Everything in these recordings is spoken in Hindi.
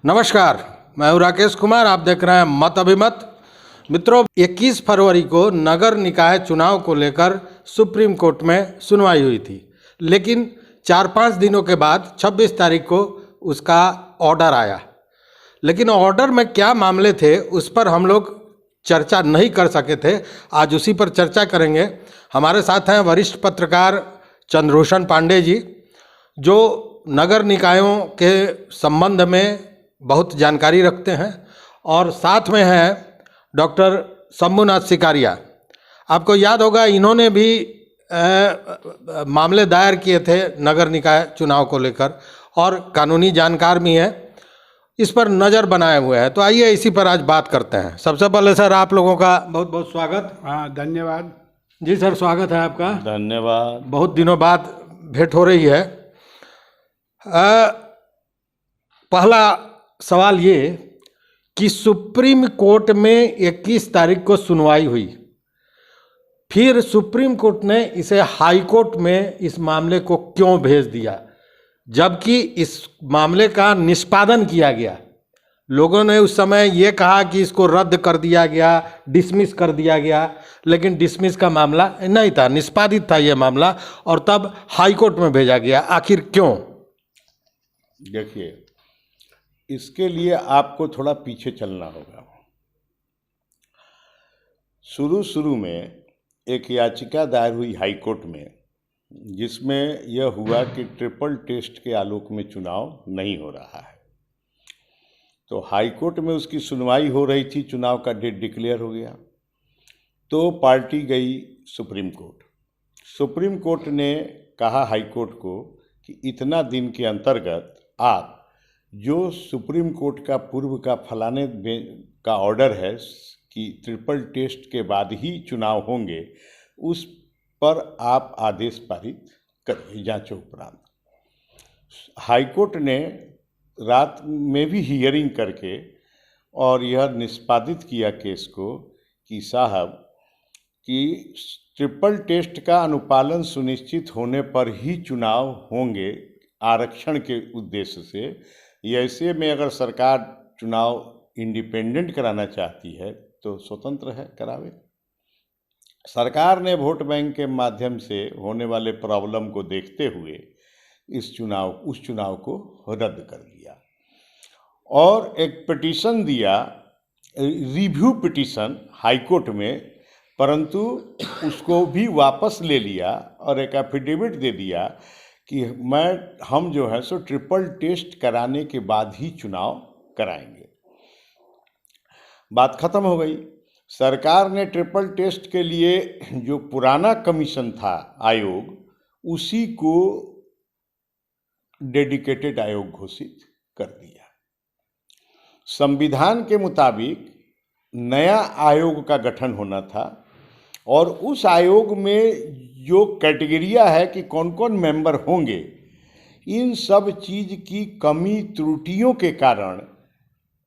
नमस्कार, मैं हूं राकेश कुमार। आप देख रहे हैं मत अभिमत। मित्रों, 21 फरवरी को नगर निकाय चुनाव को लेकर सुप्रीम कोर्ट में सुनवाई हुई थी, लेकिन 4-5 दिनों के बाद 26 तारीख को उसका ऑर्डर आया। लेकिन ऑर्डर में क्या मामले थे उस पर हम लोग चर्चा नहीं कर सके थे। आज उसी पर चर्चा करेंगे। हमारे साथ हैं वरिष्ठ पत्रकार चंद्रभूषण पांडे जी, जो नगर निकायों के संबंध में बहुत जानकारी रखते हैं, और साथ में हैं डॉक्टर शंभुनाथ सिकारिया। आपको याद होगा, इन्होंने भी मामले दायर किए थे नगर निकाय चुनाव को लेकर, और कानूनी जानकार भी हैं, इस पर नज़र बनाए हुए हैं। तो आइए इसी पर आज बात करते हैं। सबसे पहले सर, आप लोगों का बहुत बहुत स्वागत। हाँ, धन्यवाद जी सर, स्वागत है आपका। धन्यवाद। बहुत दिनों बाद भेंट हो रही है। पहला सवाल ये कि सुप्रीम कोर्ट में 21 तारीख को सुनवाई हुई, फिर सुप्रीम कोर्ट ने इसे हाई कोर्ट में इस मामले को क्यों भेज दिया, जबकि इस मामले का निष्पादन किया गया। लोगों ने उस समय ये कहा कि इसको रद्द कर दिया गया, डिसमिस कर दिया गया, लेकिन डिसमिस का मामला नहीं था, निष्पादित था ये मामला, और तब हाई कोर्ट में भेजा गया। आखिर क्यों? देखिए, इसके लिए आपको थोड़ा पीछे चलना होगा। शुरू में एक याचिका दायर हुई हाई कोर्ट में, जिसमें यह हुआ कि ट्रिपल टेस्ट के आलोक में चुनाव नहीं हो रहा है। तो हाई कोर्ट में उसकी सुनवाई हो रही थी, चुनाव का डेट डिक्लेयर हो गया, तो पार्टी गई सुप्रीम कोर्ट। सुप्रीम कोर्ट ने कहा हाई कोर्ट को कि इतना दिन के अंतर्गत आप जो सुप्रीम कोर्ट का पूर्व का फलाने का ऑर्डर है कि ट्रिपल टेस्ट के बाद ही चुनाव होंगे, उस पर आप आदेश पारित करिए जांच उपरांत। हाई कोर्ट ने रात में भी हियरिंग करके और यह निष्पादित किया केस को कि साहब कि ट्रिपल टेस्ट का अनुपालन सुनिश्चित होने पर ही चुनाव होंगे आरक्षण के उद्देश्य से। ऐसे में अगर सरकार चुनाव इंडिपेंडेंट कराना चाहती है तो स्वतंत्र है, करावे। सरकार ने वोट बैंक के माध्यम से होने वाले प्रॉब्लम को देखते हुए उस चुनाव को रद्द कर दिया और एक पिटीशन दिया, रिव्यू पिटीशन हाई कोर्ट में, परंतु उसको भी वापस ले लिया और एक एफिडेविट दे दिया कि हम जो है सो ट्रिपल टेस्ट कराने के बाद ही चुनाव कराएंगे। बात खत्म हो गई। सरकार ने ट्रिपल टेस्ट के लिए जो पुराना कमीशन था आयोग, उसी को डेडिकेटेड आयोग घोषित कर दिया। संविधान के मुताबिक नया आयोग का गठन होना था, और उस आयोग में जो कैटेगरिया है कि कौन कौन मेंबर होंगे, इन सब चीज़ की कमी त्रुटियों के कारण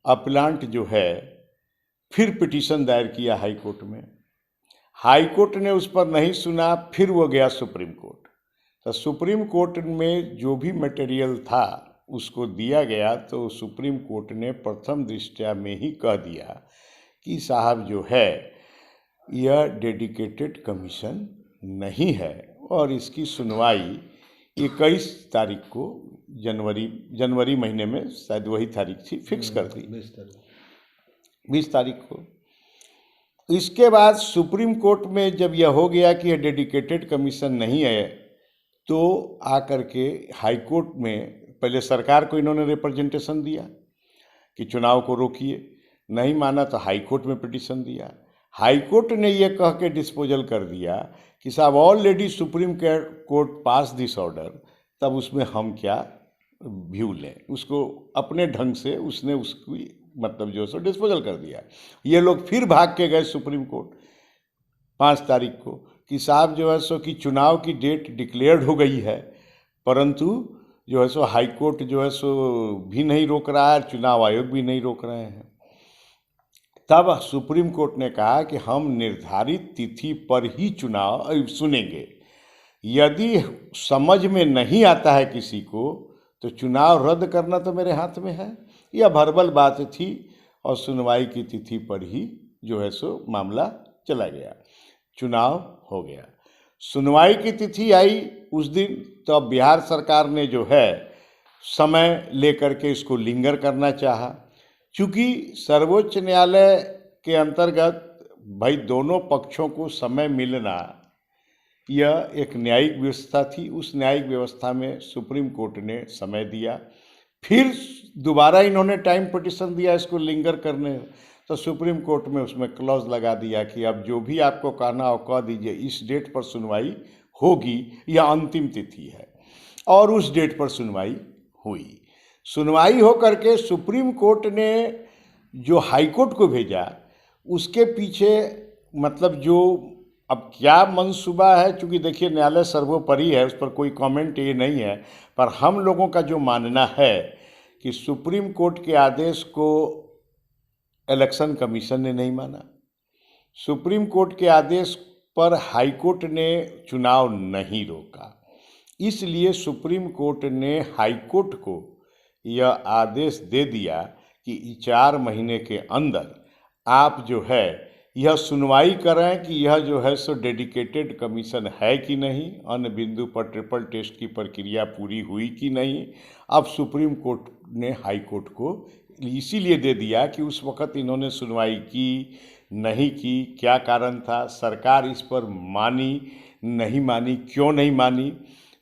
अपीलांट जो है फिर पिटीशन दायर किया हाई कोर्ट में। हाई कोर्ट ने उस पर नहीं सुना, फिर वो गया सुप्रीम कोर्ट। तो सुप्रीम कोर्ट में जो भी मटेरियल था उसको दिया गया, तो सुप्रीम कोर्ट ने प्रथम दृष्टया में ही कह दिया कि साहब जो है यह डेडिकेटेड कमीशन नहीं है, और इसकी सुनवाई 21 तारीख को जनवरी महीने में, शायद वही तारीख थी, फिक्स कर दी 20 तारीख को। इसके बाद सुप्रीम कोर्ट में जब यह हो गया कि यह डेडिकेटेड कमीशन नहीं है, तो आकर के हाई कोर्ट में पहले सरकार को इन्होंने रिप्रेजेंटेशन दिया कि चुनाव को रोकिए, नहीं माना तो हाई कोर्ट में पिटीशन दिया। हाई कोर्ट ने यह कह के डिस्पोजल कर दिया कि साहब already supreme court pass this order, तब उसमें हम क्या व्यू लें। उसको अपने ढंग से उसने उसकी मतलब जो है डिस्पोजल कर दिया। ये लोग फिर भाग के गए सुप्रीम कोर्ट 5 तारीख को कि साहब जो है सो कि चुनाव की डेट डिक्लेयर्ड हो गई है, परंतु जो है सो हाई कोर्ट जो है सो भी नहीं रोक रहा है, चुनाव आयोग भी नहीं रोक रहे हैं। तब सुप्रीम कोर्ट ने कहा कि हम निर्धारित तिथि पर ही चुनाव सुनेंगे। यदि समझ में नहीं आता है किसी को, तो चुनाव रद्द करना तो मेरे हाथ में है। यह वर्बल बात थी और सुनवाई की तिथि पर ही जो है सो मामला चला गया, चुनाव हो गया। सुनवाई की तिथि आई उस दिन, तो अब बिहार सरकार ने जो है समय लेकर के इसको लिंगर करना चाहा। चूँकि सर्वोच्च न्यायालय के अंतर्गत भाई दोनों पक्षों को समय मिलना यह एक न्यायिक व्यवस्था थी। उस न्यायिक व्यवस्था में सुप्रीम कोर्ट ने समय दिया, फिर दोबारा इन्होंने टाइम पिटिशन दिया इसको लिंगर करने, तो सुप्रीम कोर्ट में उसमें क्लॉज लगा दिया कि अब जो भी आपको कहना हो कह दीजिए, इस डेट पर सुनवाई होगी, यह अंतिम तिथि है। और उस डेट पर सुनवाई हुई। सुनवाई हो करके सुप्रीम कोर्ट ने जो हाई कोर्ट को भेजा, उसके पीछे मतलब जो अब क्या मंसूबा है, चूँकि देखिए न्यायालय सर्वोपरि है, उस पर कोई कमेंट ये नहीं है, पर हम लोगों का जो मानना है कि सुप्रीम कोर्ट के आदेश को इलेक्शन कमीशन ने नहीं माना। सुप्रीम कोर्ट के आदेश पर हाई कोर्ट ने चुनाव नहीं रोका, इसलिए सुप्रीम कोर्ट ने हाई कोर्ट को यह आदेश दे दिया कि 4 महीने के अंदर आप जो है यह सुनवाई करें कि यह जो है सो डेडिकेटेड कमीशन है कि नहीं, अन्य बिंदु पर ट्रिपल टेस्ट की प्रक्रिया पूरी हुई कि नहीं। अब सुप्रीम कोर्ट ने हाई कोर्ट को इसीलिए दे दिया कि उस वक़्त इन्होंने सुनवाई की नहीं की, क्या कारण था, सरकार इस पर मानी नहीं मानी, क्यों नहीं मानी,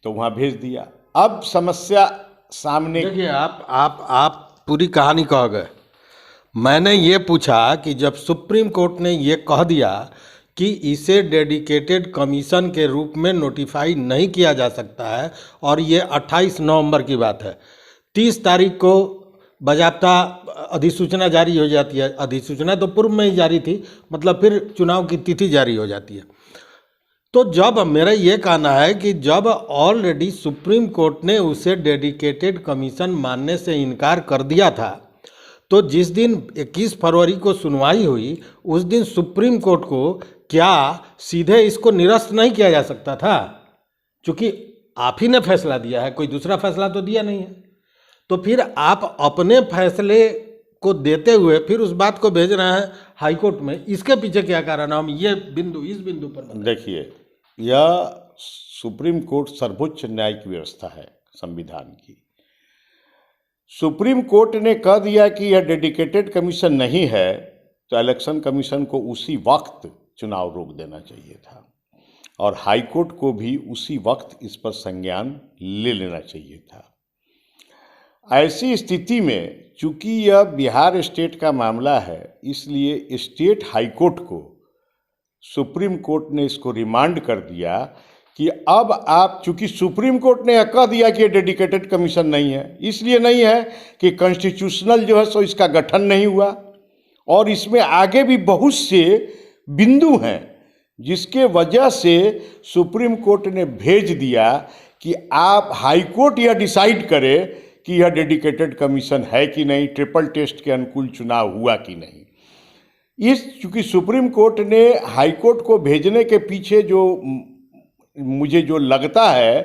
तो वहाँ भेज दिया। अब समस्या सामने, देखिए आप पूरी कहानी कह गए। मैंने ये पूछा कि जब सुप्रीम कोर्ट ने ये कह दिया कि इसे डेडिकेटेड कमीशन के रूप में नोटिफाई नहीं किया जा सकता है, और ये 28 नवंबर की बात है, 30 तारीख को बाज़ाब्ता अधिसूचना जारी हो जाती है। अधिसूचना तो पूर्व में ही जारी थी, मतलब फिर चुनाव की तिथि जारी हो जाती है। तो जब मेरा ये कहना है कि जब ऑलरेडी सुप्रीम कोर्ट ने उसे डेडिकेटेड कमीशन मानने से इनकार कर दिया था, तो जिस दिन 21 फरवरी को सुनवाई हुई, उस दिन सुप्रीम कोर्ट को क्या सीधे इसको निरस्त नहीं किया जा सकता था? क्योंकि आप ही ने फैसला दिया है, कोई दूसरा फैसला तो दिया नहीं है। तो फिर आप अपने फैसले को देते हुए फिर उस बात को भेज रहे हैं हाई कोर्ट में, इसके पीछे क्या कारण है? हम ये बिंदु इस बिंदु पर देखिए, यह सुप्रीम कोर्ट सर्वोच्च न्यायिक व्यवस्था है संविधान की। सुप्रीम कोर्ट ने कह दिया कि यह डेडिकेटेड कमीशन नहीं है, तो इलेक्शन कमीशन को उसी वक्त चुनाव रोक देना चाहिए था, और हाई कोर्ट को भी उसी वक्त इस पर संज्ञान ले लेना चाहिए था। ऐसी स्थिति में चूंकि यह बिहार स्टेट का मामला है, इसलिए स्टेट हाई कोर्ट को सुप्रीम कोर्ट ने इसको रिमांड कर दिया कि अब आप, चूंकि सुप्रीम कोर्ट ने कह दिया कि ये डेडिकेटेड कमीशन नहीं है, इसलिए नहीं है कि कॉन्स्टिट्यूशनल जो है सो इसका गठन नहीं हुआ, और इसमें आगे भी बहुत से बिंदु हैं जिसके वजह से सुप्रीम कोर्ट ने भेज दिया कि आप हाई कोर्ट यह डिसाइड करे कि यह डेडिकेटेड कमीशन है कि नहीं, ट्रिपल टेस्ट के अनुकूल चुनाव हुआ कि नहीं। चूंकि सुप्रीम कोर्ट ने हाई कोर्ट को भेजने के पीछे जो मुझे जो लगता है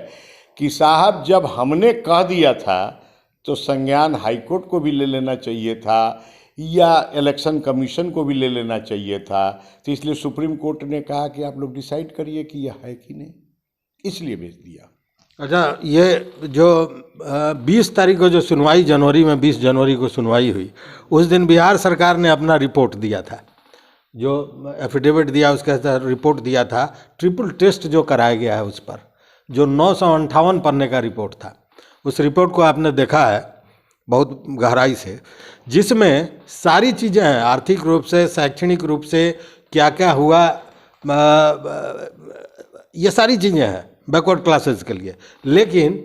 कि साहब जब हमने कह दिया था तो संज्ञान हाई कोर्ट को भी ले लेना चाहिए था, या इलेक्शन कमीशन को भी ले लेना चाहिए था, तो इसलिए सुप्रीम कोर्ट ने कहा कि आप लोग डिसाइड करिए कि यह है कि नहीं, इसलिए भेज दिया। अच्छा, ये जो 20 तारीख को जो सुनवाई, जनवरी में 20 जनवरी को सुनवाई हुई, उस दिन बिहार सरकार ने अपना रिपोर्ट दिया था, जो एफिडेविट दिया उसके साथ रिपोर्ट दिया था, ट्रिपल टेस्ट जो कराया गया है उस पर, जो 958 पन्ने का रिपोर्ट था। उस रिपोर्ट को आपने देखा है बहुत गहराई से, जिसमें सारी चीज़ें हैं, आर्थिक रूप से, शैक्षणिक रूप से क्या क्या हुआ, ये सारी चीज़ें हैं बैकवर्ड क्लासेस के लिए। लेकिन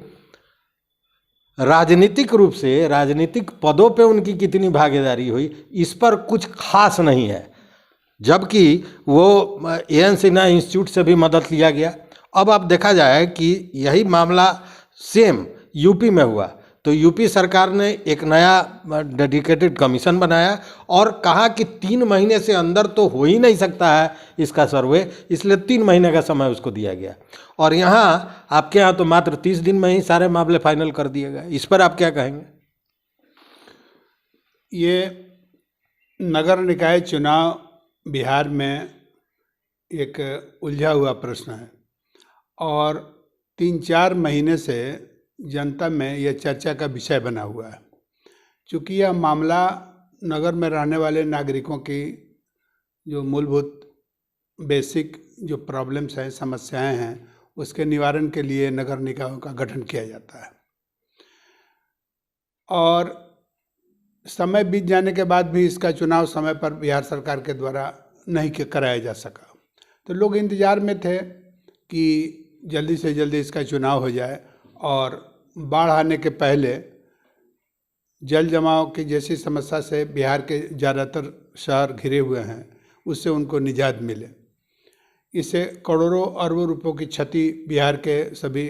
राजनीतिक रूप से, राजनीतिक पदों पे उनकी कितनी भागीदारी हुई, इस पर कुछ खास नहीं है, जबकि वो ए.एन. सिन्हा इंस्टीट्यूट से भी मदद लिया गया। अब आप देखा जाए कि यही मामला सेम यूपी में हुआ, तो यूपी सरकार ने एक नया डेडिकेटेड कमीशन बनाया और कहा कि 3 महीने से अंदर तो हो ही नहीं सकता है इसका सर्वे, इसलिए 3 महीने का समय उसको दिया गया। और यहाँ आपके यहाँ तो मात्र 30 दिन में ही सारे मामले फाइनल कर दिए गए। इस पर आप क्या कहेंगे? ये नगर निकाय चुनाव बिहार में एक उलझा हुआ प्रश्न है और 3-4 महीने से जनता में यह चर्चा का विषय बना हुआ है। चूँकि यह मामला नगर में रहने वाले नागरिकों की जो मूलभूत बेसिक जो प्रॉब्लम्स हैं, समस्याएं हैं, उसके निवारण के लिए नगर निकायों का गठन किया जाता है और समय बीत जाने के बाद भी इसका चुनाव समय पर बिहार सरकार के द्वारा नहीं कराया जा सका। तो लोग इंतज़ार में थे कि जल्दी से जल्दी इसका चुनाव हो जाए और बाढ़ आने के पहले जल जमाव की जैसी समस्या से बिहार के ज़्यादातर शहर घिरे हुए हैं, उससे उनको निजात मिले। इससे करोड़ों अरबों रुपयों की क्षति बिहार के सभी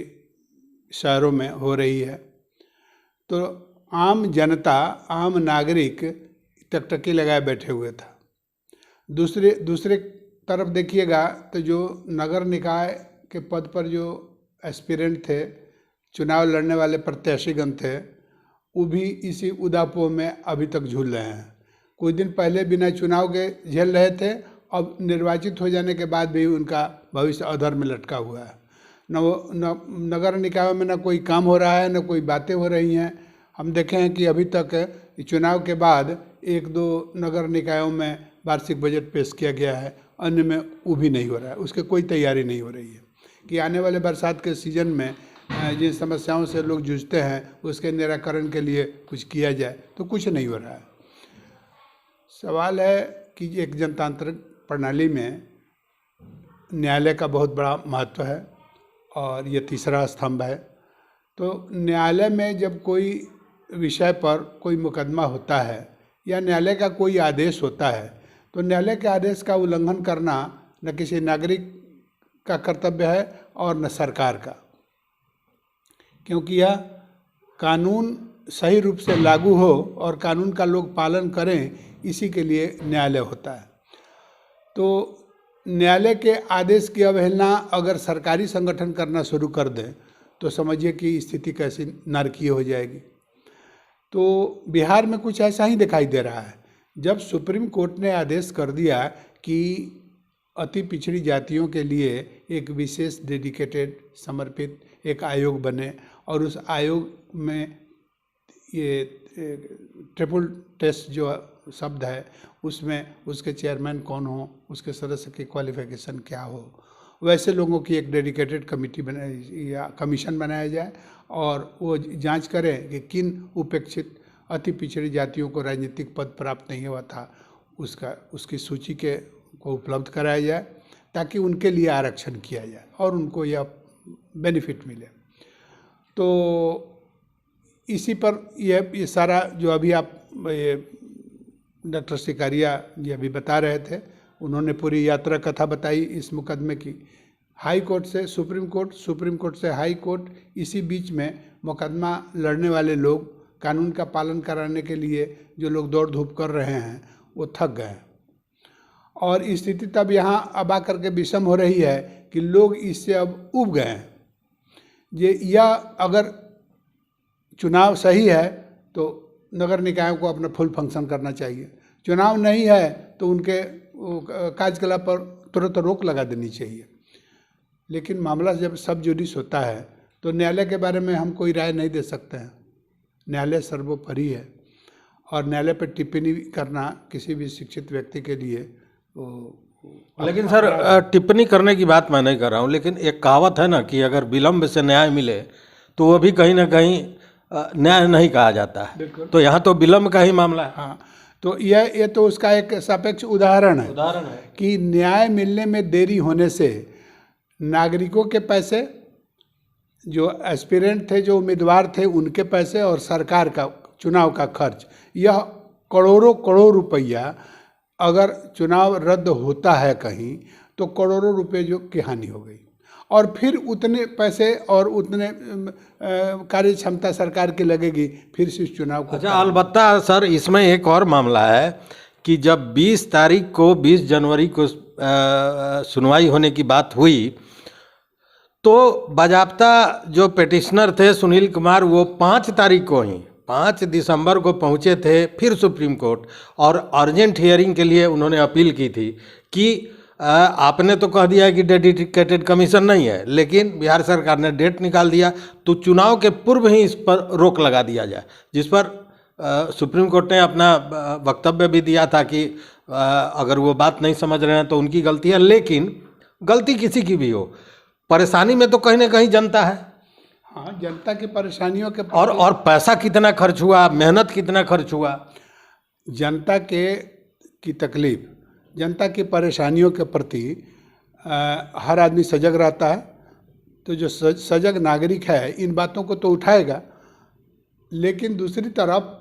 शहरों में हो रही है। तो आम जनता, आम नागरिक टकटकी लगाए बैठे हुए था। दूसरे तरफ देखिएगा तो जो नगर निकाय के पद पर जो एस्पिरेंट थे, चुनाव लड़ने वाले प्रत्याशीगण थे, वो भी इसी उदापोह में अभी तक झूल रहे हैं। कुछ दिन पहले बिना चुनाव के झेल रहे थे, अब निर्वाचित हो जाने के बाद भी उनका भविष्य अधर में लटका हुआ है। नगर निकायों में न कोई काम हो रहा है, न कोई बातें हो रही हैं। हम देखे हैं कि अभी तक चुनाव के बाद 1-2 नगर निकायों में वार्षिक बजट पेश किया गया है, अन्य में वो भी नहीं हो रहा है। उसके कोई तैयारी नहीं हो रही है कि आने वाले बरसात के सीजन में जिन समस्याओं से लोग जूझते हैं उसके निराकरण के लिए कुछ किया जाए, तो कुछ नहीं हो रहा है। सवाल है कि एक जनतांत्रिक प्रणाली में न्यायालय का बहुत बड़ा महत्व है और ये तीसरा स्तंभ है। तो न्यायालय में जब कोई विषय पर कोई मुकदमा होता है या न्यायालय का कोई आदेश होता है, तो न्यायालय के आदेश का उल्लंघन करना न किसी नागरिक का कर्तव्य है और न सरकार का, क्योंकि यह कानून सही रूप से लागू हो और कानून का लोग पालन करें, इसी के लिए न्यायालय होता है। तो न्यायालय के आदेश की अवहेलना अगर सरकारी संगठन करना शुरू कर दें तो समझिए कि स्थिति कैसी नारकीय हो जाएगी। तो बिहार में कुछ ऐसा ही दिखाई दे रहा है। जब सुप्रीम कोर्ट ने आदेश कर दिया कि अति पिछड़ी जातियों के लिए एक विशेष डेडिकेटेड समर्पित एक आयोग बने और उस आयोग में ये ट्रिपल टेस्ट जो शब्द है उसमें उसके चेयरमैन कौन हो, उसके सदस्य की क्वालिफिकेशन क्या हो, वैसे लोगों की एक डेडिकेटेड कमेटी बनाई या कमीशन बनाया जाए और वो जांच करें कि किन उपेक्षित अति पिछड़ी जातियों को राजनीतिक पद प्राप्त नहीं हुआ था, उसकी सूची को उपलब्ध कराया जाए ताकि उनके लिए आरक्षण किया जाए और उनको यह बेनिफिट मिले। तो इसी पर यह सारा जो अभी आप डॉक्टर सिकारिया जी अभी बता रहे थे, उन्होंने पूरी यात्रा कथा बताई इस मुकदमे की। हाई कोर्ट से सुप्रीम कोर्ट, सुप्रीम कोर्ट से हाई कोर्ट, इसी बीच में मुकदमा लड़ने वाले लोग, कानून का पालन कराने के लिए जो लोग दौड़ धूप कर रहे हैं वो थक गए हैं और स्थिति तब यहाँ अब आकर के विषम हो रही है कि लोग इससे अब ऊब गए हैं। या अगर चुनाव सही है तो नगर निकायों को अपना फुल फंक्शन करना चाहिए, चुनाव नहीं है तो उनके कार्यकलाप पर तुरंत रोक लगा देनी चाहिए। लेकिन मामला जब सब जुडिस होता है तो न्यायालय के बारे में हम कोई राय नहीं दे सकते हैं। न्यायालय सर्वोपरि है और न्यायालय पर टिप्पणी करना किसी भी शिक्षित व्यक्ति के लिए लेकिन सर टिप्पणी करने की बात मैं नहीं कर रहा हूँ, लेकिन एक कहावत है ना कि अगर विलम्ब से न्याय मिले तो वो भी कहीं ना कहीं न्याय नहीं कहा जाता है। तो यहाँ तो विलम्ब का ही मामला है। हाँ, तो ये तो उसका एक सापेक्ष उदाहरण है कि न्याय मिलने में देरी होने से नागरिकों के पैसे, जो एस्पिरेंट थे, जो उम्मीदवार थे, उनके पैसे और सरकार का चुनाव का खर्च, यह करोड़ों रुपया अगर चुनाव रद्द होता है कहीं तो करोड़ों रुपए जो की हानि हो गई और फिर उतने पैसे और उतने कार्य क्षमता सरकार की लगेगी फिर से इस चुनाव को। अच्छा, अलबत्ता सर इसमें एक और मामला है कि जब 20 तारीख को 20 जनवरी को सुनवाई होने की बात हुई तो बाजाप्ता जो पिटिशनर थे सुनील कुमार, वो 5 तारीख को ही 5 दिसंबर को पहुंचे थे फिर सुप्रीम कोर्ट, और अर्जेंट हियरिंग के लिए उन्होंने अपील की थी कि आपने तो कह दिया कि डेडिकेटेड कमीशन नहीं है, लेकिन बिहार सरकार ने डेट निकाल दिया, तो चुनाव के पूर्व ही इस पर रोक लगा दिया जाए, जिस पर सुप्रीम कोर्ट ने अपना वक्तव्य भी दिया था कि अगर वो बात नहीं समझ रहे हैं तो उनकी गलती है, लेकिन गलती किसी की भी हो, परेशानी में तो कहीं ना कहीं जनता है। हाँ, जनता की परेशानियों के और पैसा कितना खर्च हुआ, मेहनत कितना खर्च हुआ, जनता की तकलीफ, जनता की परेशानियों के प्रति हर आदमी सजग रहता है। तो जो सजग नागरिक है इन बातों को तो उठाएगा, लेकिन दूसरी तरफ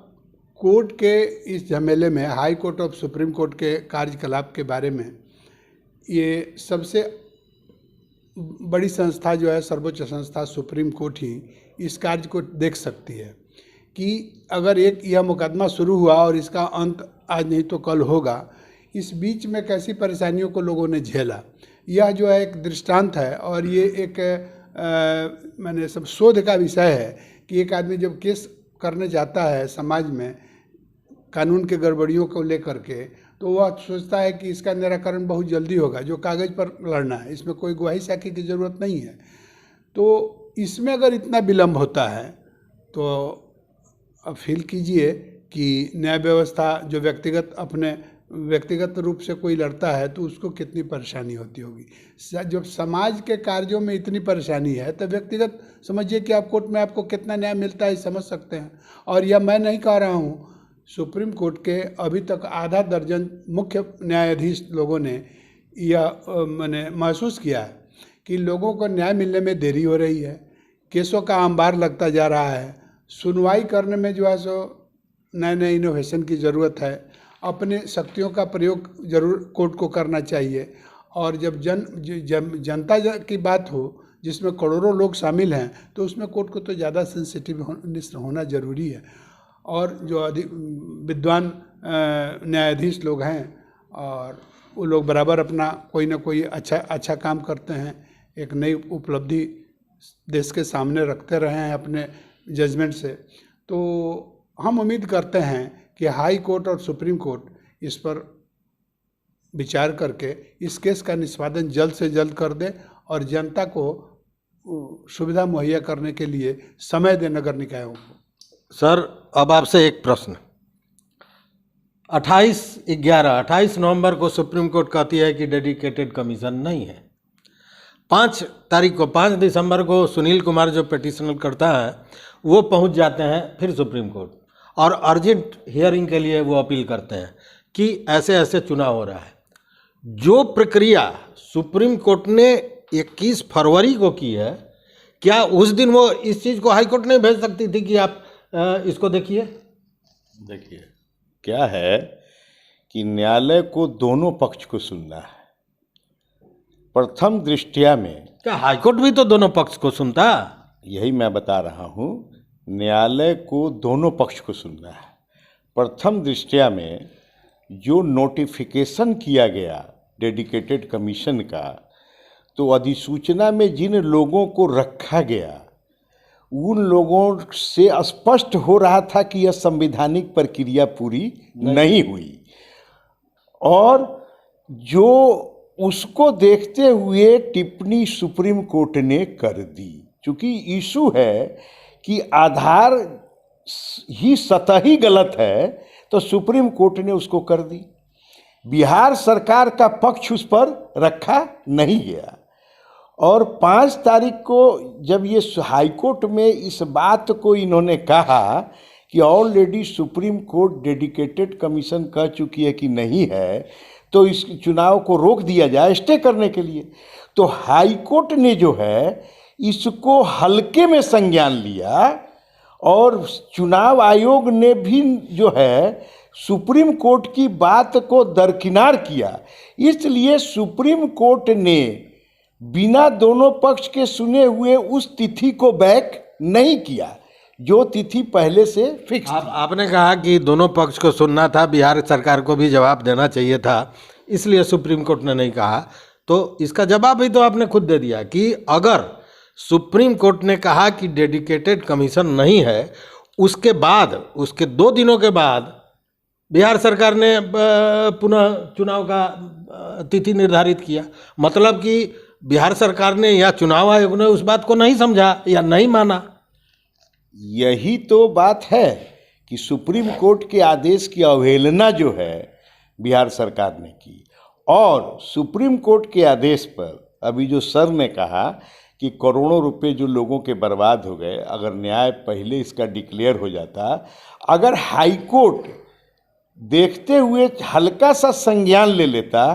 कोर्ट के इस झमेले में, हाई कोर्ट और सुप्रीम कोर्ट के कार्यकलाप के बारे में, ये सबसे बड़ी संस्था जो है, सर्वोच्च संस्था सुप्रीम कोर्ट ही इस कार्य को देख सकती है कि अगर एक यह मुकदमा शुरू हुआ और इसका अंत आज नहीं तो कल होगा, इस बीच में कैसी परेशानियों को लोगों ने झेला, यह जो है एक दृष्टांत है। और ये एक मैंने सब शोध का विषय है कि एक आदमी जब केस करने जाता है समाज में कानून के गड़बड़ियों को लेकर के, तो वह सोचता है कि इसका निराकरण बहुत जल्दी होगा, जो कागज़ पर लड़ना है, इसमें कोई गवाही साखी की ज़रूरत नहीं है। तो इसमें अगर इतना विलम्ब होता है तो अब फील कीजिए कि न्याय व्यवस्था जो व्यक्तिगत रूप से कोई लड़ता है तो उसको कितनी परेशानी होती होगी। जब समाज के कार्यों में इतनी परेशानी है तो व्यक्तिगत समझिए कि आप कोर्ट में आपको कितना न्याय मिलता है समझ सकते हैं। और यह मैं नहीं कह रहा हूँ, सुप्रीम कोर्ट के अभी तक आधा दर्जन मुख्य न्यायाधीश लोगों ने यह मैंने महसूस किया है कि लोगों को न्याय मिलने में देरी हो रही है, केसों का अंबार लगता जा रहा है, सुनवाई करने में जो है सो नए नए इनोवेशन की ज़रूरत है, अपने शक्तियों का प्रयोग जरूर कोर्ट को करना चाहिए। और जब जनता की बात हो जिसमें करोड़ों लोग शामिल हैं तो उसमें कोर्ट को तो ज़्यादा सेंसिटिव होना ज़रूरी है। और जो विद्वान न्यायाधीश लोग हैं और वो लोग बराबर अपना कोई ना कोई अच्छा काम करते हैं, एक नई उपलब्धि देश के सामने रखते रहे हैं अपने जजमेंट से। तो हम उम्मीद करते हैं कि हाई कोर्ट और सुप्रीम कोर्ट इस पर विचार करके इस केस का निष्पादन जल्द से जल्द कर दे और जनता को सुविधा मुहैया करने के लिए समय दे नगर निकायों को। सर, अब आपसे एक प्रश्न। 28 नवंबर को सुप्रीम कोर्ट कहती है कि डेडिकेटेड कमीशन नहीं है। 5 दिसंबर को सुनील कुमार जो पिटिशन करता है वो पहुंच जाते हैं फिर सुप्रीम कोर्ट, और अर्जेंट हियरिंग के लिए वो अपील करते हैं कि ऐसे ऐसे चुनाव हो रहा है। जो प्रक्रिया सुप्रीम कोर्ट ने 21 फरवरी को की है, क्या उस दिन वो इस चीज़ को हाई कोर्ट नहीं भेज सकती थी कि आप इसको देखिए? देखिए, क्या है कि न्यायालय को दोनों पक्ष को सुनना है। प्रथम दृष्टया में क्या हाईकोर्ट भी तो दोनों पक्ष को सुनता? यही मैं बता रहा हूँ, न्यायालय को दोनों पक्ष को सुनना है। प्रथम दृष्टया में जो नोटिफिकेशन किया गया डेडिकेटेड कमीशन का, तो अधिसूचना में जिन लोगों को रखा गया उन लोगों से स्पष्ट हो रहा था कि यह संवैधानिक प्रक्रिया पूरी नहीं हुई, और जो उसको देखते हुए टिप्पणी सुप्रीम कोर्ट ने कर दी। चूँकि इशू है कि आधार ही सतह ही गलत है, तो सुप्रीम कोर्ट ने उसको कर दी। बिहार सरकार का पक्ष उस पर रखा नहीं गया। और 5 तारीख को जब ये हाई कोर्ट में इस बात को इन्होंने कहा कि already supreme court dedicated commission कह चुकी है कि नहीं है, तो इस चुनाव को रोक दिया जाए स्टे करने के लिए, तो हाई कोर्ट ने जो है इसको हल्के में संज्ञान लिया, और चुनाव आयोग ने भी जो है सुप्रीम कोर्ट की बात को दरकिनार किया। इसलिए सुप्रीम कोर्ट ने बिना दोनों पक्ष के सुने हुए उस तिथि को बैक नहीं किया जो तिथि पहले से फिक्स थी। आपने कहा कि दोनों पक्ष को सुनना था, बिहार सरकार को भी जवाब देना चाहिए था, इसलिए सुप्रीम कोर्ट ने नहीं कहा। तो इसका जवाब भी तो आपने खुद दे दिया कि अगर सुप्रीम कोर्ट ने कहा कि डेडिकेटेड कमीशन नहीं है उसके बाद, उसके 2 दिनों के बाद बिहार सरकार ने पुनः चुनाव का तिथि निर्धारित किया। मतलब कि बिहार सरकार ने या चुनाव आयोग ने उस बात को नहीं समझा या नहीं माना। यही तो बात है कि सुप्रीम कोर्ट के आदेश की अवहेलना जो है बिहार सरकार ने की, और सुप्रीम कोर्ट के आदेश पर अभी जो सर ने कहा कि करोड़ों रुपए जो लोगों के बर्बाद हो गए, अगर न्याय पहले इसका डिक्लेयर हो जाता, अगर हाई कोर्ट देखते हुए हल्का सा संज्ञान ले लेता,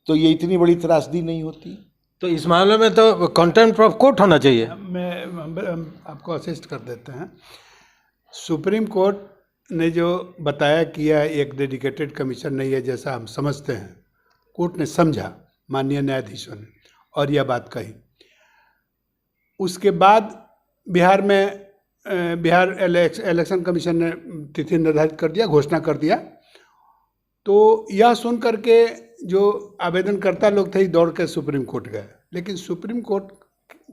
तो ये इतनी बड़ी त्रासदी नहीं होती। तो इस मामले में तो कंटेम्प्ट ऑफ कोर्ट होना चाहिए। हम आपको असिस्ट कर देते हैं। सुप्रीम कोर्ट ने जो बताया कि यह एक डेडिकेटेड कमीशन नहीं है जैसा हम समझते हैं, कोर्ट ने समझा, माननीय न्यायाधीशों ने, और यह बात कही। उसके बाद बिहार में बिहार इलेक्शन कमीशन ने तिथि निर्धारित कर दिया, घोषणा कर दिया। तो यह सुन करके जो आवेदनकर्ता लोग थे दौड़ के सुप्रीम कोर्ट गए। लेकिन सुप्रीम कोर्ट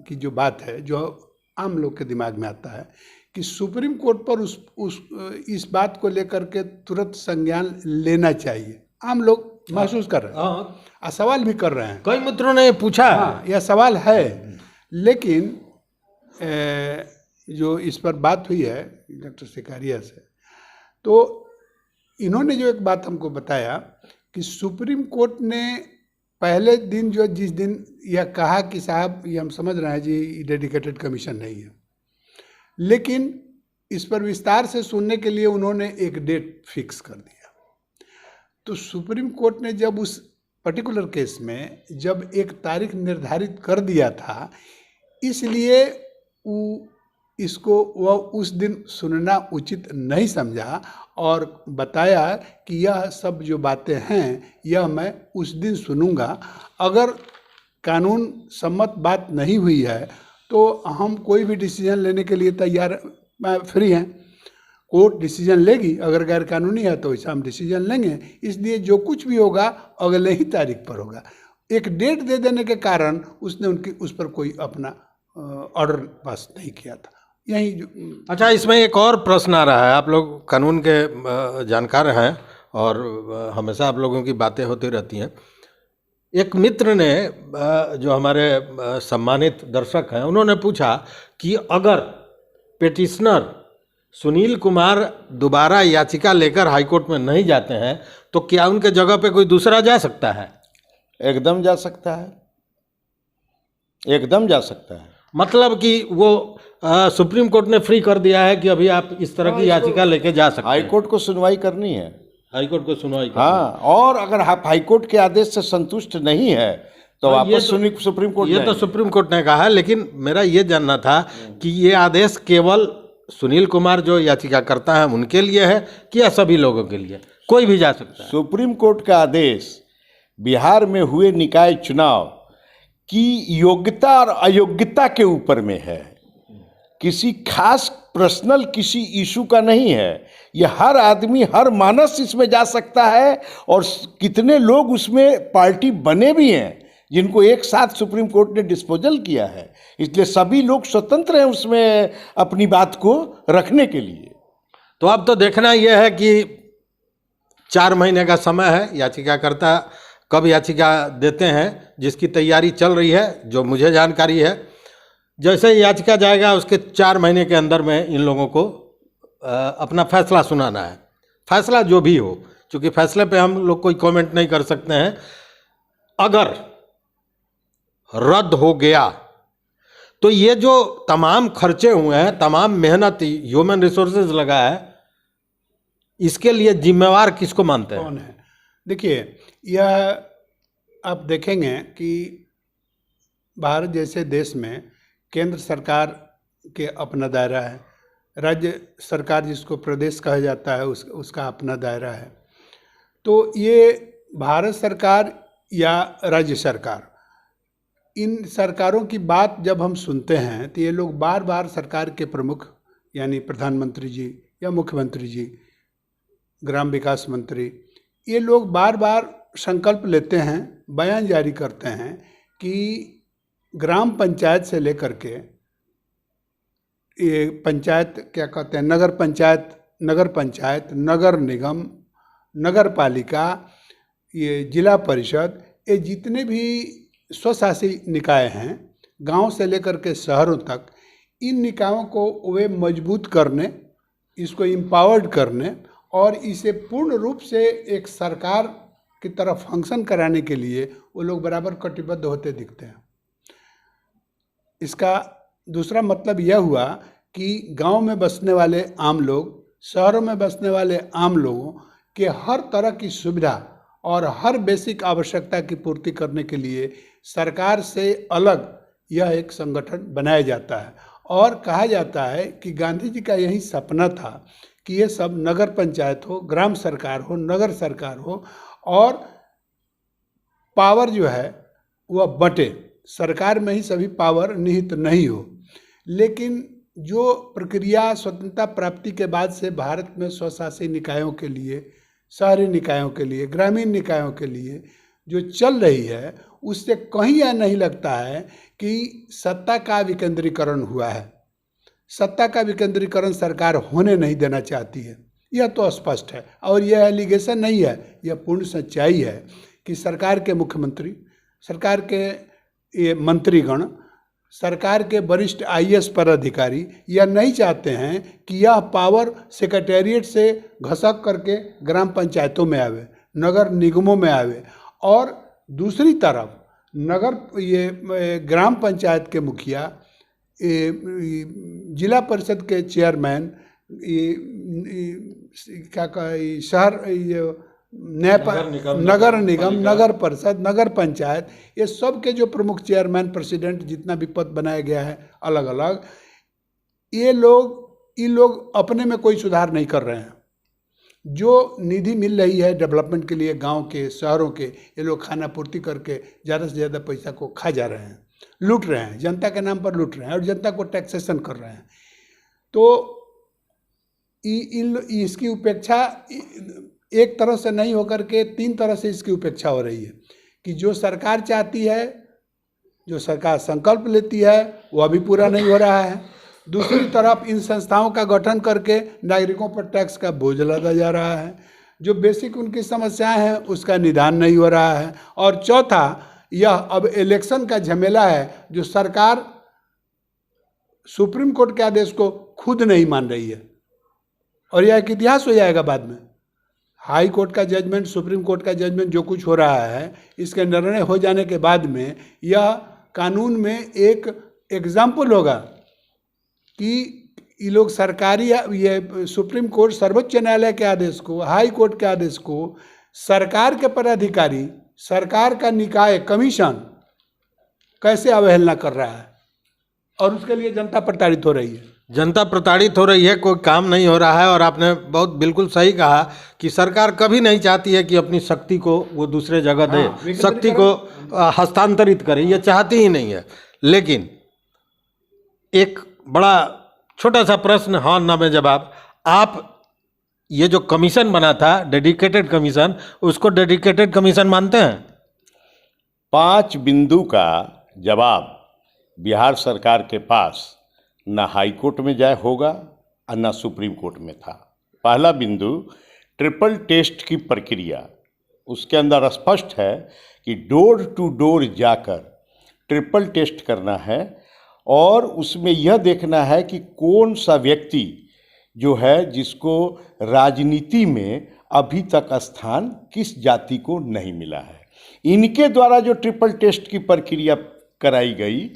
की जो बात है, जो आम लोग के दिमाग में आता है कि सुप्रीम कोर्ट पर इस बात को लेकर के तुरंत संज्ञान लेना चाहिए। आम लोग महसूस कर रहे हैं और सवाल भी कर रहे हैं। कई मित्रों ने पूछा, हाँ, यह सवाल है। लेकिन जो इस पर बात हुई है डॉक्टर सिकारिया से, तो इन्होंने जो एक बात हमको बताया कि सुप्रीम कोर्ट ने पहले दिन जिस दिन यह कहा कि साहब ये हम समझ रहे हैं जी डेडिकेटेड कमीशन नहीं है, लेकिन इस पर विस्तार से सुनने के लिए उन्होंने एक डेट फिक्स कर दिया। तो सुप्रीम कोर्ट ने जब उस पर्टिकुलर केस में जब एक तारीख निर्धारित कर दिया था, इसलिए इसको वह उस दिन सुनना उचित नहीं समझा और बताया कि यह सब जो बातें हैं यह मैं उस दिन सुनूंगा। अगर कानून सम्मत बात नहीं हुई है तो हम कोई भी डिसीजन लेने के लिए तैयार फ्री हैं। कोर्ट डिसीजन लेगी, अगर गैर कानूनी है तो ऐसा हम डिसीजन लेंगे। इसलिए जो कुछ भी होगा अगले ही तारीख पर होगा। एक डेट दे देने के कारण उसने उस पर कोई अपना ऑर्डर पास नहीं किया था। यही अच्छा, इसमें एक और प्रश्न आ रहा है। आप लोग कानून के जानकार हैं और हमेशा आप लोगों की बातें होती रहती हैं। एक मित्र ने, जो हमारे सम्मानित दर्शक हैं, उन्होंने पूछा कि अगर पिटिशनर सुनील कुमार दोबारा याचिका लेकर हाईकोर्ट में नहीं जाते हैं तो क्या उनके जगह पे कोई दूसरा जा सकता है? एकदम जा सकता है, एकदम जा सकता है। मतलब कि वो सुप्रीम कोर्ट ने फ्री कर दिया है कि अभी आप इस तरह की याचिका लेके जा सकते हैं। हाईकोर्ट को सुनवाई करनी है, हाईकोर्ट को सुनवाई करनी। हाँ, और अगर आप हाईकोर्ट के आदेश से संतुष्ट नहीं है तो वापस सुप्रीम कोर्ट। ये तो सुप्रीम कोर्ट ने कहा है, लेकिन मेरा ये जानना था कि ये आदेश केवल सुनील कुमार जो याचिका करता है उनके लिए है कि या सभी लोगों के लिए, कोई भी जा सकता है? सुप्रीम कोर्ट का आदेश बिहार में हुए निकाय चुनाव की योग्यता और अयोग्यता के ऊपर में है, किसी खास पर्सनल किसी इशू का नहीं है। यह हर आदमी, हर मानस इसमें जा सकता है और कितने लोग उसमें पार्टी बने भी हैं जिनको एक साथ सुप्रीम कोर्ट ने डिस्पोजल किया है। इसलिए सभी लोग स्वतंत्र हैं उसमें अपनी बात को रखने के लिए। तो अब तो देखना यह है कि 4 महीने का समय है, याचिकाकर्ता कब याचिका देते हैं जिसकी तैयारी चल रही है, जो मुझे जानकारी है। जैसे याचिका जाएगा उसके 4 महीने के अंदर में इन लोगों को अपना फैसला सुनाना है। फैसला जो भी हो, क्योंकि फैसले पे हम लोग कोई कमेंट नहीं कर सकते हैं। अगर रद्द हो गया तो ये जो तमाम खर्चे हुए हैं, तमाम मेहनत, ह्यूमन रिसोर्सेज लगा है, इसके लिए जिम्मेवार किसको मानते हैं? कौन है? देखिए, यह आप देखेंगे कि भारत जैसे देश में केंद्र सरकार के अपना दायरा है, राज्य सरकार जिसको प्रदेश कहा जाता है उसका अपना दायरा है। तो ये भारत सरकार या राज्य सरकार, इन सरकारों की बात जब हम सुनते हैं तो ये लोग बार बार सरकार के प्रमुख यानी प्रधानमंत्री जी या मुख्यमंत्री जी, ग्राम विकास मंत्री, ये लोग बार बार संकल्प लेते हैं, बयान जारी करते हैं कि ग्राम पंचायत से लेकर के ये पंचायत क्या कहते हैं, नगर पंचायत, नगर निगम, नगर पालिका, ये जिला परिषद, ये जितने भी स्वशासी निकाय हैं गांव से लेकर के शहरों तक, इन निकायों को वे मजबूत करने, इसको इम्पावर्ड करने और इसे पूर्ण रूप से एक सरकार की तरफ फंक्शन कराने के लिए वो लोग बराबर कटिबद्ध होते दिखते हैं। इसका दूसरा मतलब यह हुआ कि गांव में बसने वाले आम लोग, शहरों में बसने वाले आम लोगों के हर तरह की सुविधा और हर बेसिक आवश्यकता की पूर्ति करने के लिए सरकार से अलग यह एक संगठन बनाया जाता है। और कहा जाता है कि गांधी जी का यही सपना था कि ये सब नगर पंचायत हो, ग्राम सरकार हो, नगर सरकार हो और पावर जो है वह बटे, सरकार में ही सभी पावर निहित नहीं हो। लेकिन जो प्रक्रिया स्वतंत्रता प्राप्ति के बाद से भारत में स्वशासी निकायों के लिए, शहरी निकायों के लिए, ग्रामीण निकायों के लिए जो चल रही है, उससे कहीं यह नहीं लगता है कि सत्ता का विकेंद्रीकरण हुआ है। सत्ता का विकेंद्रीकरण सरकार होने नहीं देना चाहती है, यह तो स्पष्ट है। और यह एलिगेशन नहीं है, यह पूर्ण सच्चाई है कि सरकार के मुख्यमंत्री, सरकार के ये मंत्रीगण, सरकार के वरिष्ठ IAS पदाधिकारी यह नहीं चाहते हैं कि यह पावर सेक्रेटेरिएट से घसक करके ग्राम पंचायतों में आवे, नगर निगमों में आवे। और दूसरी तरफ ग्राम पंचायत के मुखिया, जिला परिषद के चेयरमैन, शहर नगर निगम, नगर परिषद, नगर पंचायत, ये सब के जो प्रमुख चेयरमैन, प्रेसिडेंट, जितना भी पद बनाया गया है अलग अलग, ये लोग अपने में कोई सुधार नहीं कर रहे हैं। जो निधि मिल रही है डेवलपमेंट के लिए गांव के, शहरों के, ये लोग खाना पूर्ति करके ज़्यादा से ज़्यादा पैसा को खा जा रहे हैं, लूट रहे हैं, जनता के नाम पर लूट रहे हैं और जनता को टैक्सेशन कर रहे हैं। तो इसकी उपेक्षा एक तरह से नहीं होकर के 3 तरह से इसकी उपेक्षा हो रही है कि जो सरकार चाहती है, जो सरकार संकल्प लेती है, वो अभी पूरा नहीं हो रहा है। दूसरी तरफ इन संस्थाओं का गठन करके नागरिकों पर टैक्स का बोझ लादा जा रहा है। जो बेसिक उनकी समस्याएं हैं उसका निदान नहीं हो रहा है। और चौथा, यह अब इलेक्शन का झमेला है जो सरकार सुप्रीम कोर्ट के आदेश को खुद नहीं मान रही है। और यह एक इतिहास हो जाएगा बाद में। हाई कोर्ट का जजमेंट, सुप्रीम कोर्ट का जजमेंट, जो कुछ हो रहा है, इसके निर्णय हो जाने के बाद में यह कानून में एक एग्जाम्पल होगा कि ये लोग सरकारी, ये सुप्रीम कोर्ट, सर्वोच्च न्यायालय के आदेश को, हाई कोर्ट के आदेश को सरकार के पदाधिकारी, सरकार का निकाय, कमीशन कैसे अवहेलना कर रहा है और उसके लिए जनता प्रताड़ित हो रही है। जनता प्रताड़ित हो रही है, कोई काम नहीं हो रहा है। और आपने बहुत बिल्कुल सही कहा कि सरकार कभी नहीं चाहती है कि अपनी शक्ति को वो दूसरे जगह दे, शक्ति को हस्तांतरित करे, ये चाहती ही नहीं है। लेकिन एक बड़ा छोटा सा प्रश्न, हाँ ना में जवाब, आप ये जो कमीशन बना था, डेडिकेटेड कमीशन, उसको डेडिकेटेड कमीशन मानते हैं? 5 बिंदु का जवाब बिहार सरकार के पास ना हाई कोर्ट में जाए होगा और ना सुप्रीम कोर्ट में था। पहला बिंदु, ट्रिपल टेस्ट की प्रक्रिया, उसके अंदर स्पष्ट है कि डोर टू डोर जाकर ट्रिपल टेस्ट करना है और उसमें यह देखना है कि कौन सा व्यक्ति जो है जिसको राजनीति में अभी तक स्थान किस जाति को नहीं मिला है। इनके द्वारा जो ट्रिपल टेस्ट की प्रक्रिया कराई गई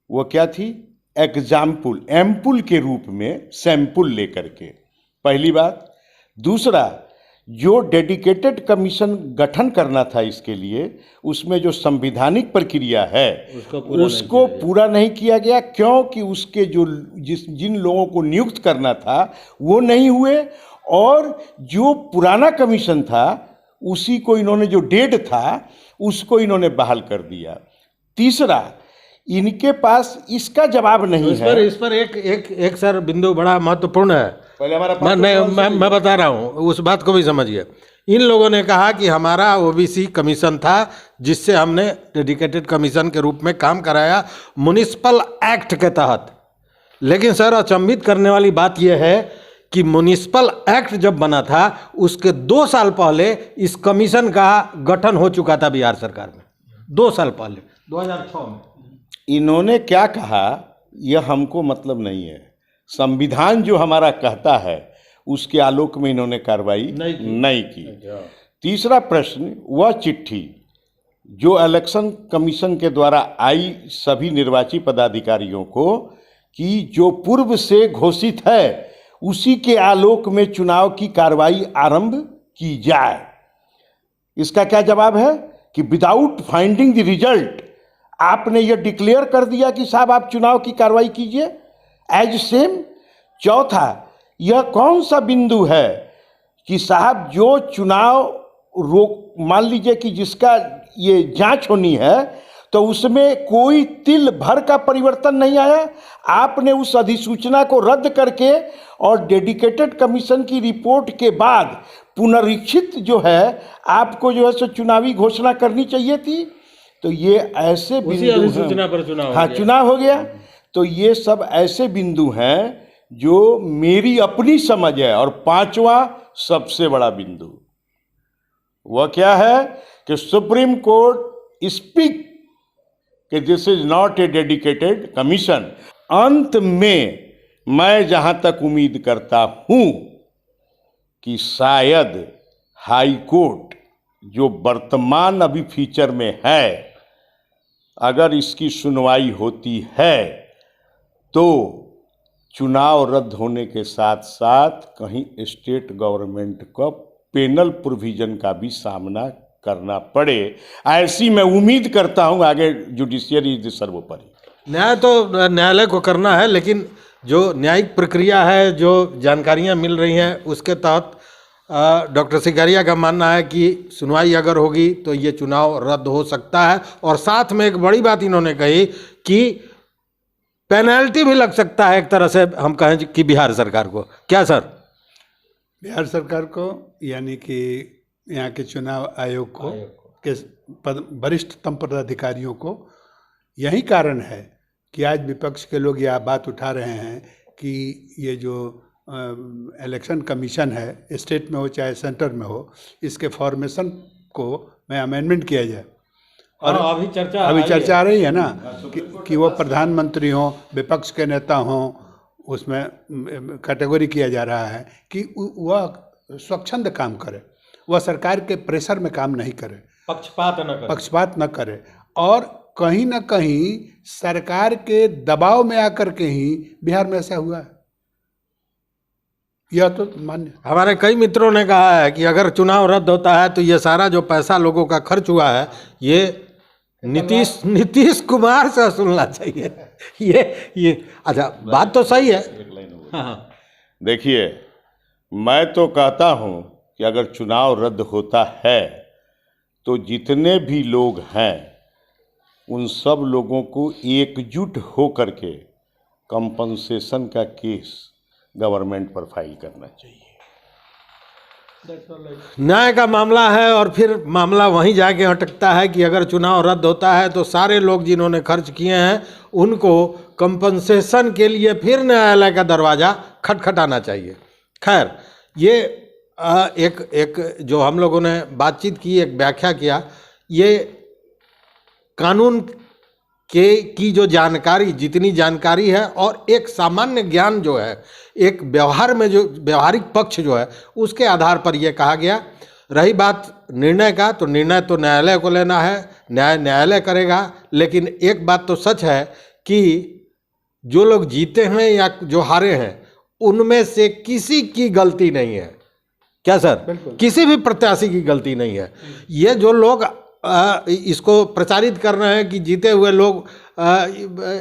वो क्या थी? एग्जाम्पल, एम्पुल के रूप में सैंपल लेकर के, पहली बात। दूसरा, जो डेडिकेटेड कमीशन गठन करना था इसके लिए, उसमें जो संवैधानिक प्रक्रिया है उसको पूरा नहीं किया गया, क्योंकि उसके जो जिन लोगों को नियुक्त करना था वो नहीं हुए, और जो पुराना कमीशन था उसी को इन्होंने, जो डेड था उसको इन्होंने बहाल कर दिया। तीसरा, इनके पास इसका जवाब नहीं है। इस पर एक सर बिंदु बड़ा महत्वपूर्ण है। पहले हमारा मैं बता रहा हूँ, उस बात को भी समझिए। इन लोगों ने कहा कि हमारा OBC कमीशन था जिससे हमने डेडिकेटेड कमीशन के रूप में काम कराया म्युनिसिपल एक्ट के तहत। लेकिन सर अचंभित करने वाली बात यह है कि म्युनिसिपल एक्ट जब बना था उसके 2 साल पहले इस कमीशन का गठन हो चुका था बिहार सरकार में, 2 साल पहले 2006 में। इन्होंने क्या कहा यह हमको मतलब नहीं है। संविधान जो हमारा कहता है उसके आलोक में इन्होंने कार्रवाई नहीं की। तीसरा प्रश्न, वह चिट्ठी जो इलेक्शन कमीशन के द्वारा आई सभी निर्वाचित पदाधिकारियों को कि जो पूर्व से घोषित है उसी के आलोक में चुनाव की कार्रवाई आरंभ की जाए, इसका क्या जवाब है कि विदाउट फाइंडिंग द रिजल्ट आपने यह डिक्लेयर कर दिया कि साहब आप चुनाव की कार्रवाई कीजिए एज सेम। चौथा, यह कौन सा बिंदु है कि साहब जो चुनाव रोक, मान लीजिए कि जिसका ये जांच होनी है तो उसमें कोई तिल भर का परिवर्तन नहीं आया, आपने उस अधिसूचना को रद्द करके और डेडिकेटेड कमीशन की रिपोर्ट के बाद पुनरीक्षित जो है आपको जो है सो चुनावी घोषणा करनी चाहिए थी। तो ये ऐसे बिंदु अधिसूचना पर चुनाव हाँ चुनाव हो गया। तो ये सब ऐसे बिंदु हैं जो मेरी अपनी समझ है। और पांचवा सबसे बड़ा बिंदु वह क्या है कि सुप्रीम कोर्ट स्पीक कि this is not a dedicated commission. अंत में मैं जहां तक उम्मीद करता हूं कि शायद हाई कोर्ट जो वर्तमान अभी फीचर में है, अगर इसकी सुनवाई होती है तो चुनाव रद्द होने के साथ साथ कहीं स्टेट गवर्नमेंट को पेनल प्रोविजन का भी सामना करना पड़े, ऐसी मैं उम्मीद करता हूं। आगे जुडिशियरी इज सर्वोपरि। न्याय तो न्यायालय को करना है, लेकिन जो न्यायिक प्रक्रिया है, जो जानकारियां मिल रही हैं उसके तहत डॉक्टर सिकारिया का मानना है कि सुनवाई अगर होगी तो ये चुनाव रद्द हो सकता है। और साथ में एक बड़ी बात इन्होंने कही कि पेनल्टी भी लग सकता है, एक तरह से हम कहें कि बिहार सरकार को। क्या सर? बिहार सरकार को यानी कि यहाँ के चुनाव आयोग को के वरिष्ठतम पदाधिकारियों को यही कारण है कि आज विपक्ष के लोग यह बात उठा रहे हैं कि ये जो इलेक्शन कमीशन है, स्टेट में हो चाहे सेंटर में हो, इसके फॉर्मेशन को में अमेंडमेंट किया जाए। और अभी चर्चा आ रही है ना कि वो प्रधानमंत्री हों, विपक्ष के नेता हों, उसमें कैटेगरी किया जा रहा है कि वह स्वच्छंद काम करे, वह सरकार के प्रेशर में काम नहीं करे, पक्षपात न करे और कहीं ना कहीं सरकार के दबाव में आकर के ही बिहार में ऐसा हुआ है। यह तो मान्य। हमारे कई मित्रों ने कहा है कि अगर चुनाव रद्द होता है तो ये सारा जो पैसा लोगों का खर्च हुआ है ये नीतीश कुमार से सुनना चाहिए। ये अच्छा बात तो सही है। हाँ। देखिए, मैं तो कहता हूं कि अगर चुनाव रद्द होता है तो जितने भी लोग हैं उन सब लोगों को एकजुट होकर के कंपनसेशन का केस गवर्नमेंट पर फाइल करना चाहिए। न्याय का मामला है और फिर मामला वहीं जाके अटकता है कि अगर चुनाव रद्द होता है तो सारे लोग जिन्होंने खर्च किए हैं उनको कंपनसेशन के लिए फिर न्यायालय का दरवाज़ा खटखटाना चाहिए। खैर, ये एक जो हम लोगों ने बातचीत की, एक व्याख्या किया, ये कानून की जो जानकारी, जितनी जानकारी है और एक सामान्य ज्ञान जो है, एक व्यवहार में जो व्यवहारिक पक्ष जो है उसके आधार पर यह कहा गया। रही बात निर्णय का, तो निर्णय तो न्यायालय को लेना है, न्यायालय करेगा। लेकिन एक बात तो सच है कि जो लोग जीते हैं या जो हारे हैं उनमें से किसी की गलती नहीं है। क्या सर? किसी भी प्रत्याशी की गलती नहीं है। ये जो लोग इसको प्रचारित कर रहे हैं कि जीते हुए लोग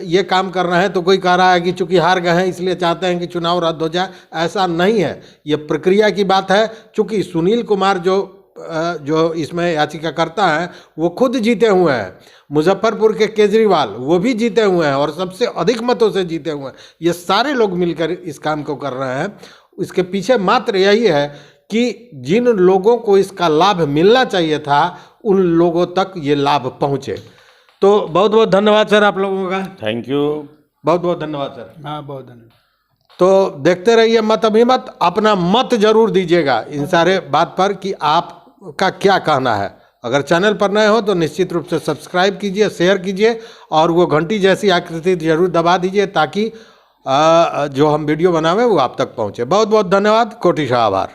ये काम कर रहे हैं, तो कोई कह रहा है कि चूंकि हार गए हैं इसलिए चाहते हैं कि चुनाव रद्द हो जाए, ऐसा नहीं है। ये प्रक्रिया की बात है। चूंकि सुनील कुमार जो इसमें याचिकाकर्ता हैं वो खुद जीते हुए हैं, मुजफ्फरपुर के केजरीवाल वो भी जीते हुए हैं और सबसे अधिक मतों से जीते हुए हैं। ये सारे लोग मिलकर इस काम को कर रहे हैं। इसके पीछे मात्र यही है कि जिन लोगों को इसका लाभ मिलना चाहिए था उन लोगों तक ये लाभ पहुँचे। तो बहुत बहुत धन्यवाद सर आप लोगों का। Thank you. बहुत बहुत धन्यवाद सर। हाँ, बहुत धन्यवाद। तो देखते रहिए मत अभिमत, अपना मत जरूर दीजिएगा इन सारे बात पर कि आपका क्या कहना है। अगर चैनल पर नए हो तो निश्चित रूप से सब्सक्राइब कीजिए, शेयर कीजिए और वो घंटी जैसी आकृति जरूर दबा दीजिए ताकि जो हम वीडियो बनावे वो आप तक पहुंचे। बहुत बहुत धन्यवाद, कोटि आभार।